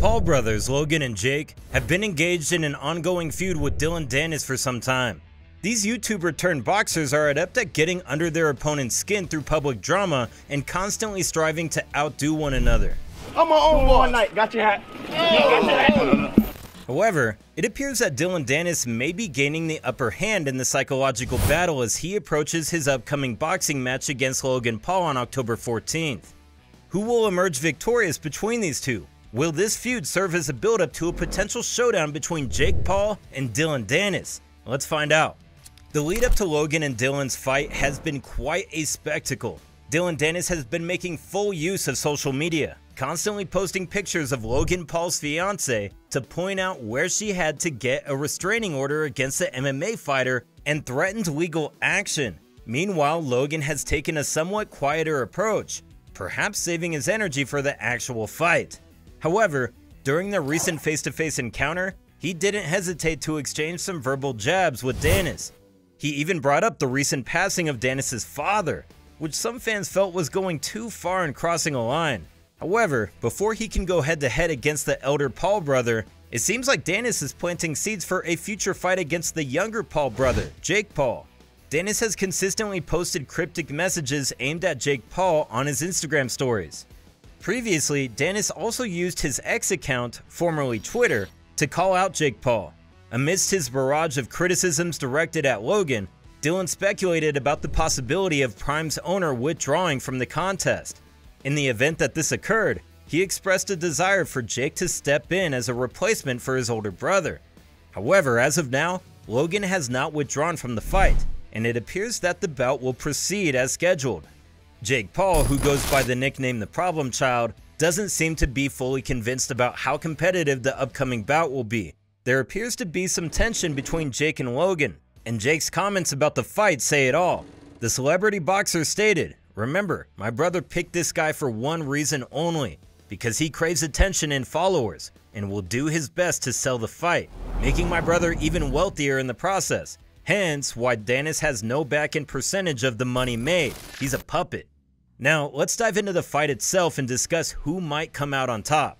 Paul brothers Logan and Jake have been engaged in an ongoing feud with Dillon Danis for some time. These YouTuber turned boxers are adept at getting under their opponent's skin through public drama and constantly striving to outdo one another. I'm my own boy. One night, got your hat. However, it appears that Dillon Danis may be gaining the upper hand in the psychological battle as he approaches his upcoming boxing match against Logan Paul on October 14th. Who will emerge victorious between these two? Will this feud serve as a build-up to a potential showdown between Jake Paul and Dillon Danis? Let's find out. The lead-up to Logan and Dillon's fight has been quite a spectacle. Dillon Danis has been making full use of social media, constantly posting pictures of Logan Paul's fiancée to point out where she had to get a restraining order against the MMA fighter and threatened legal action. Meanwhile, Logan has taken a somewhat quieter approach, perhaps saving his energy for the actual fight. However, during their recent face-to-face encounter, he didn't hesitate to exchange some verbal jabs with Danis. He even brought up the recent passing of Danis' father, which some fans felt was going too far and crossing a line. However, before he can go head-to-head against the elder Paul brother, it seems like Danis is planting seeds for a future fight against the younger Paul brother, Jake Paul. Danis has consistently posted cryptic messages aimed at Jake Paul on his Instagram stories. Previously, Danis also used his X account, formerly Twitter, to call out Jake Paul. Amidst his barrage of criticisms directed at Logan, Dillon speculated about the possibility of Prime's owner withdrawing from the contest. In the event that this occurred, he expressed a desire for Jake to step in as a replacement for his older brother. However, as of now, Logan has not withdrawn from the fight, and it appears that the bout will proceed as scheduled. Jake Paul, who goes by the nickname The Problem Child, doesn't seem to be fully convinced about how competitive the upcoming bout will be. There appears to be some tension between Jake and Logan, and Jake's comments about the fight say it all. The celebrity boxer stated, "Remember, my brother picked this guy for one reason only, because he craves attention and followers, and will do his best to sell the fight, making my brother even wealthier in the process. Hence, why Danis has no back-end percentage of the money made. He's a puppet." Now, let's dive into the fight itself and discuss who might come out on top.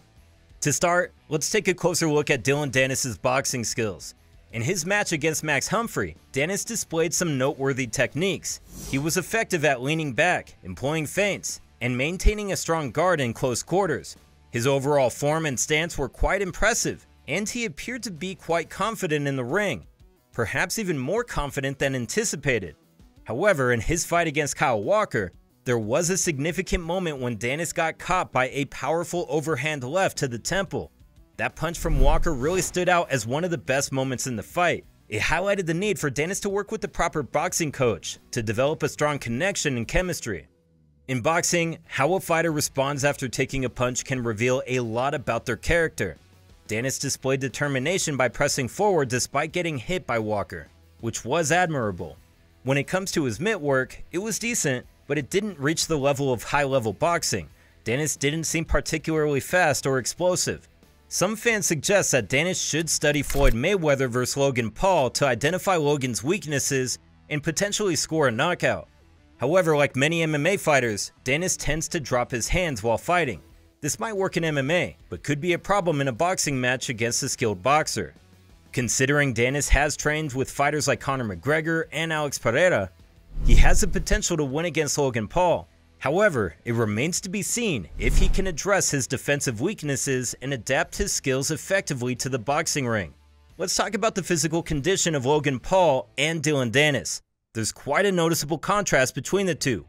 To start, let's take a closer look at Dillon Danis' boxing skills. In his match against Max Humphrey, Danis displayed some noteworthy techniques. He was effective at leaning back, employing feints, and maintaining a strong guard in close quarters. His overall form and stance were quite impressive, and he appeared to be quite confident in the ring, perhaps even more confident than anticipated. However, in his fight against Kyle Walker, there was a significant moment when Danis got caught by a powerful overhand left to the temple. That punch from Walker really stood out as one of the best moments in the fight. It highlighted the need for Danis to work with the proper boxing coach to develop a strong connection and chemistry. In boxing, how a fighter responds after taking a punch can reveal a lot about their character. Danis displayed determination by pressing forward despite getting hit by Walker, which was admirable. When it comes to his mitt work, it was decent, but it didn't reach the level of high-level boxing. Danis didn't seem particularly fast or explosive. Some fans suggest that Danis should study Floyd Mayweather vs. Logan Paul to identify Logan's weaknesses and potentially score a knockout. However, like many MMA fighters, Danis tends to drop his hands while fighting. This might work in MMA, but could be a problem in a boxing match against a skilled boxer. Considering Danis has trained with fighters like Conor McGregor and Alex Pereira, he has the potential to win against Logan Paul. However, it remains to be seen if he can address his defensive weaknesses and adapt his skills effectively to the boxing ring. Let's talk about the physical condition of Logan Paul and Dillon Danis. There's quite a noticeable contrast between the two.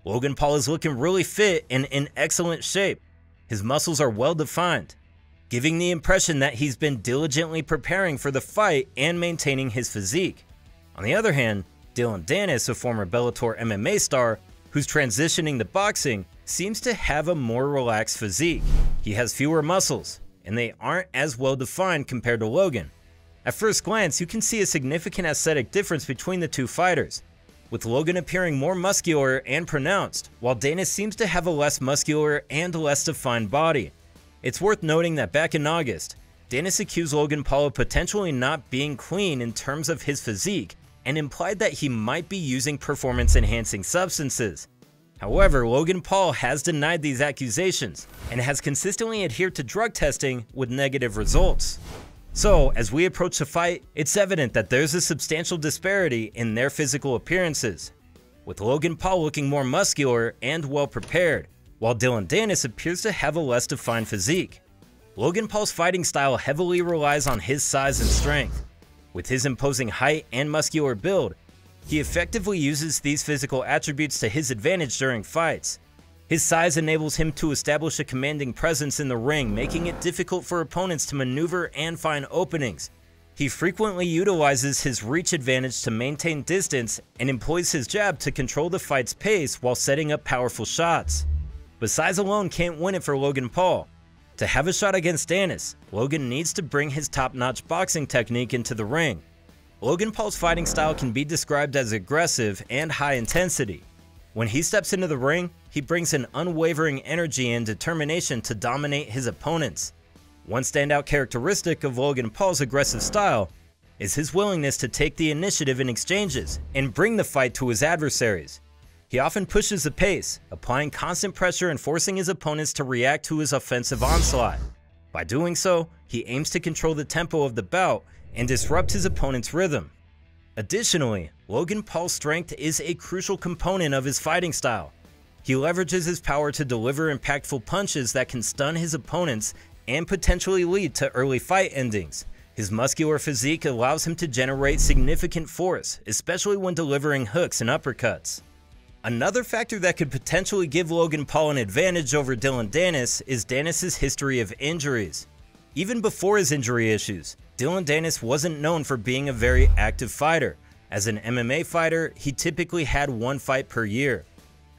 Logan Paul is looking really fit and in excellent shape. His muscles are well defined, giving the impression that he's been diligently preparing for the fight and maintaining his physique. On the other hand, Dillon Danis, a former Bellator MMA star who's transitioning to boxing, seems to have a more relaxed physique. He has fewer muscles, and they aren't as well defined compared to Logan. At first glance, you can see a significant aesthetic difference between the two fighters, with Logan appearing more muscular and pronounced, while Danis seems to have a less muscular and less defined body. It's worth noting that back in August, Danis accused Logan Paul of potentially not being clean in terms of his physique, and implied that he might be using performance-enhancing substances. However, Logan Paul has denied these accusations and has consistently adhered to drug testing with negative results. So, as we approach the fight, it's evident that there's a substantial disparity in their physical appearances, with Logan Paul looking more muscular and well prepared, while Dillon Danis appears to have a less defined physique. Logan Paul's fighting style heavily relies on his size and strength. With his imposing height and muscular build, he effectively uses these physical attributes to his advantage during fights. His size enables him to establish a commanding presence in the ring, making it difficult for opponents to maneuver and find openings. He frequently utilizes his reach advantage to maintain distance and employs his jab to control the fight's pace while setting up powerful shots. But size alone can't win it for Logan Paul. To have a shot against Danis, Logan needs to bring his top-notch boxing technique into the ring. Logan Paul's fighting style can be described as aggressive and high intensity. When he steps into the ring, he brings an unwavering energy and determination to dominate his opponents. One standout characteristic of Logan Paul's aggressive style is his willingness to take the initiative in exchanges and bring the fight to his adversaries. He often pushes the pace, applying constant pressure and forcing his opponents to react to his offensive onslaught. By doing so, he aims to control the tempo of the bout and disrupt his opponent's rhythm. Additionally, Logan Paul's strength is a crucial component of his fighting style. He leverages his power to deliver impactful punches that can stun his opponents and potentially lead to early fight endings. His muscular physique allows him to generate significant force, especially when delivering hooks and uppercuts. Another factor that could potentially give Logan Paul an advantage over Dillon Danis is Danis' history of injuries. Even before his injury issues, Dillon Danis wasn't known for being a very active fighter. As an MMA fighter, he typically had one fight per year.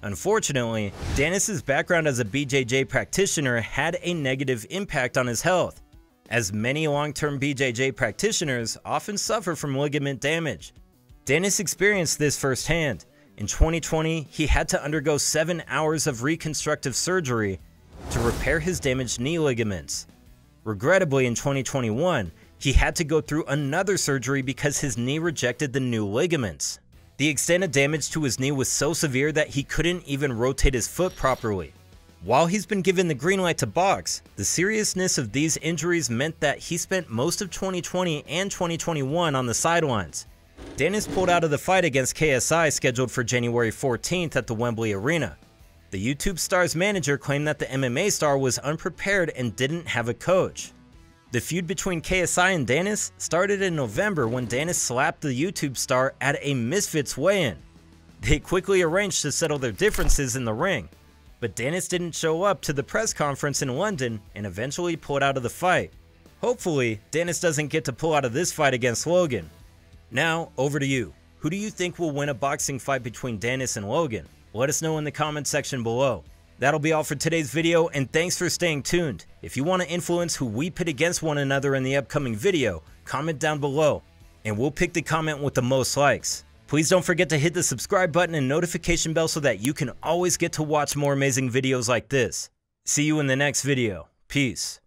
Unfortunately, Danis' background as a BJJ practitioner had a negative impact on his health, as many long-term BJJ practitioners often suffer from ligament damage. Danis experienced this firsthand. In 2020, he had to undergo 7 hours of reconstructive surgery to repair his damaged knee ligaments. Regrettably, in 2021, he had to go through another surgery because his knee rejected the new ligaments. The extent of damage to his knee was so severe that he couldn't even rotate his foot properly. While he's been given the green light to box, the seriousness of these injuries meant that he spent most of 2020 and 2021 on the sidelines. Danis pulled out of the fight against KSI scheduled for January 14th at the Wembley Arena. The YouTube star's manager claimed that the MMA star was unprepared and didn't have a coach. The feud between KSI and Danis started in November when Danis slapped the YouTube star at a Misfits weigh-in. They quickly arranged to settle their differences in the ring, but Danis didn't show up to the press conference in London and eventually pulled out of the fight. Hopefully, Danis doesn't get to pull out of this fight against Logan. Now, over to you. Who do you think will win a boxing fight between Danis and Logan? Let us know in the comment section below. That'll be all for today's video, and thanks for staying tuned. If you want to influence who we pit against one another in the upcoming video, comment down below, and we'll pick the comment with the most likes. Please don't forget to hit the subscribe button and notification bell so that you can always get to watch more amazing videos like this. See you in the next video. Peace.